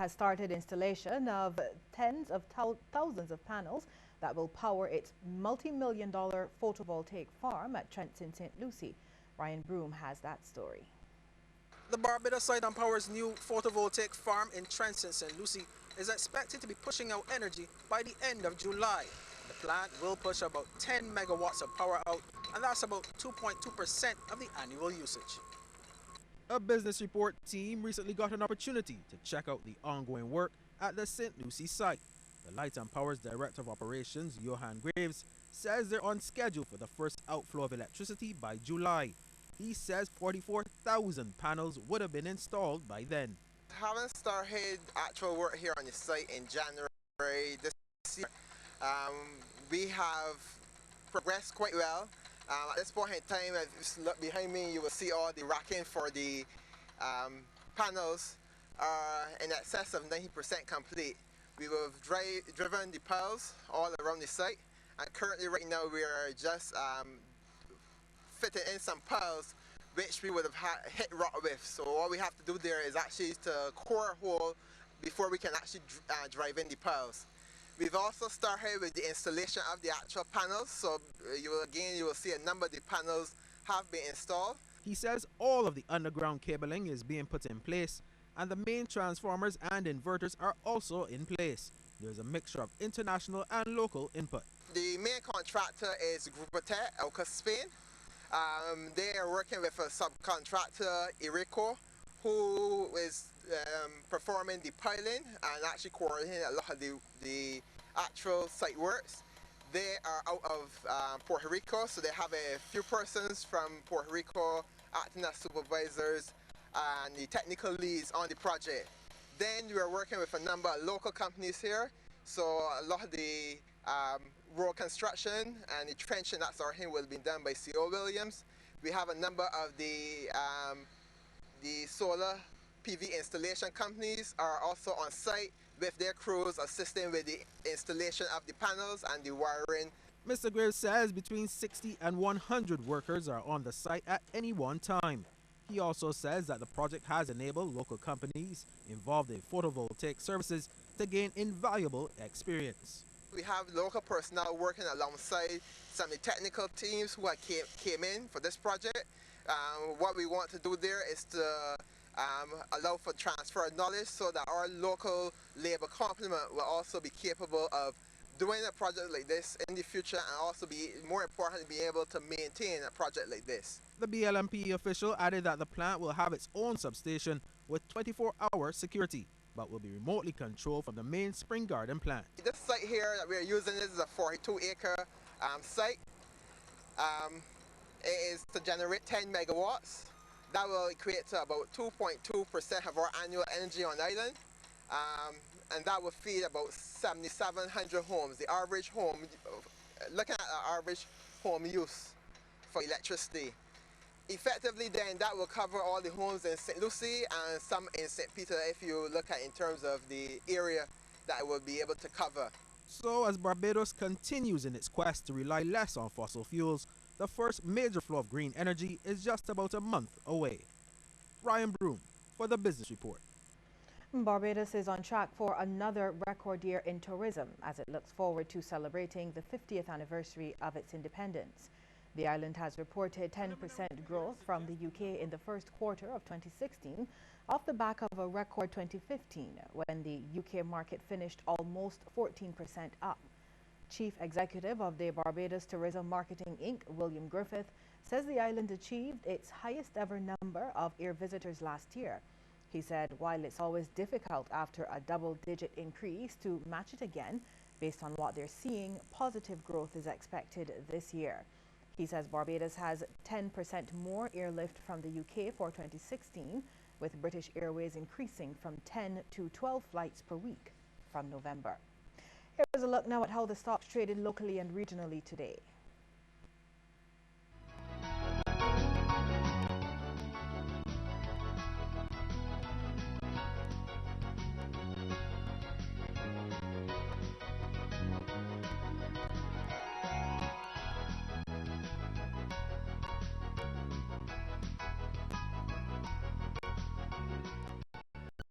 has started installation of tens of thousands of panels that will power its multi-million-dollar photovoltaic farm at Trenton, St. Lucie. Ryan Broom has that story. The Barbados Light and Power's new photovoltaic farm in Trenton, St. Lucie is expected to be pushing out energy by the end of July. The plant will push about 10 megawatts of power out, and that's about 2.2% of the annual usage. A business report team recently got an opportunity to check out the ongoing work at the St. Lucie site. The Light and Power's Director of Operations, Johan Graves, says they're on schedule for the first outflow of electricity by July. He says 44,000 panels would have been installed by then. Haven't started actual work here on the site in January this year. We have progressed quite well. At this point in time, if you look behind me, you will see all the racking for the panels are in excess of 90% complete. We have driven the piles all around the site, and currently right now we are just fitting in some piles which we would have hit rot with. So all we have to do there is actually to core a hole before we can actually drive in the piles. We've also started with the installation of the actual panels, so you will see a number of the panels have been installed. He says all of the underground cabling is being put in place, and the main transformers and inverters are also in place. There's a mixture of international and local input. The main contractor is Grupo out of Spain. They are working with a subcontractor, Irico, who is performing the piling and actually coordinating a lot of the actual site works. They are out of Puerto Rico, so they have a few persons from Puerto Rico acting as supervisors and the technical leads on the project. Then we are working with a number of local companies here, so a lot of the road construction and the trenching that sort of thing will be done by C.O. Williams. We have a number of the solar PV installation companies are also on site with their crews assisting with the installation of the panels and the wiring. Mr. Graves says between 60 and 100 workers are on the site at any one time. He also says that the project has enabled local companies involved in photovoltaic services to gain invaluable experience. We have local personnel working alongside some of the technical teams who came in for this project. What we want to do there is to allow for transfer of knowledge so that our local labor complement will also be capable of doing a project like this in the future, and also be, more importantly, be able to maintain a project like this. The BLMP official added that the plant will have its own substation with 24-hour security, but will be remotely controlled from the main Spring Garden plant. This site here that we're using is a 42-acre site. It is to generate 10 megawatts. That will equate to about 2.2% of our annual energy on island. And that will feed about 7,700 homes. The average home, looking at the average home use for electricity. Effectively then, that will cover all the homes in St. Lucie and some in St. Peter if you look at in terms of the area that it will be able to cover. So as Barbados continues in its quest to rely less on fossil fuels, the first major flow of green energy is just about a month away. Ryan Broom for the Business Report. Barbados is on track for another record year in tourism as it looks forward to celebrating the 50th anniversary of its independence. The island has reported 10% growth from the UK in the first quarter of 2016 off the back of a record 2015 when the UK market finished almost 14% up. Chief Executive of the Barbados Tourism Marketing Inc., William Griffith, says the island achieved its highest ever number of air visitors last year. He said while it's always difficult after a double-digit increase to match it again, based on what they're seeing, positive growth is expected this year. He says Barbados has 10% more airlift from the UK for 2016, with British Airways increasing from 10 to 12 flights per week from November. Here's a look now at how the stocks traded locally and regionally today.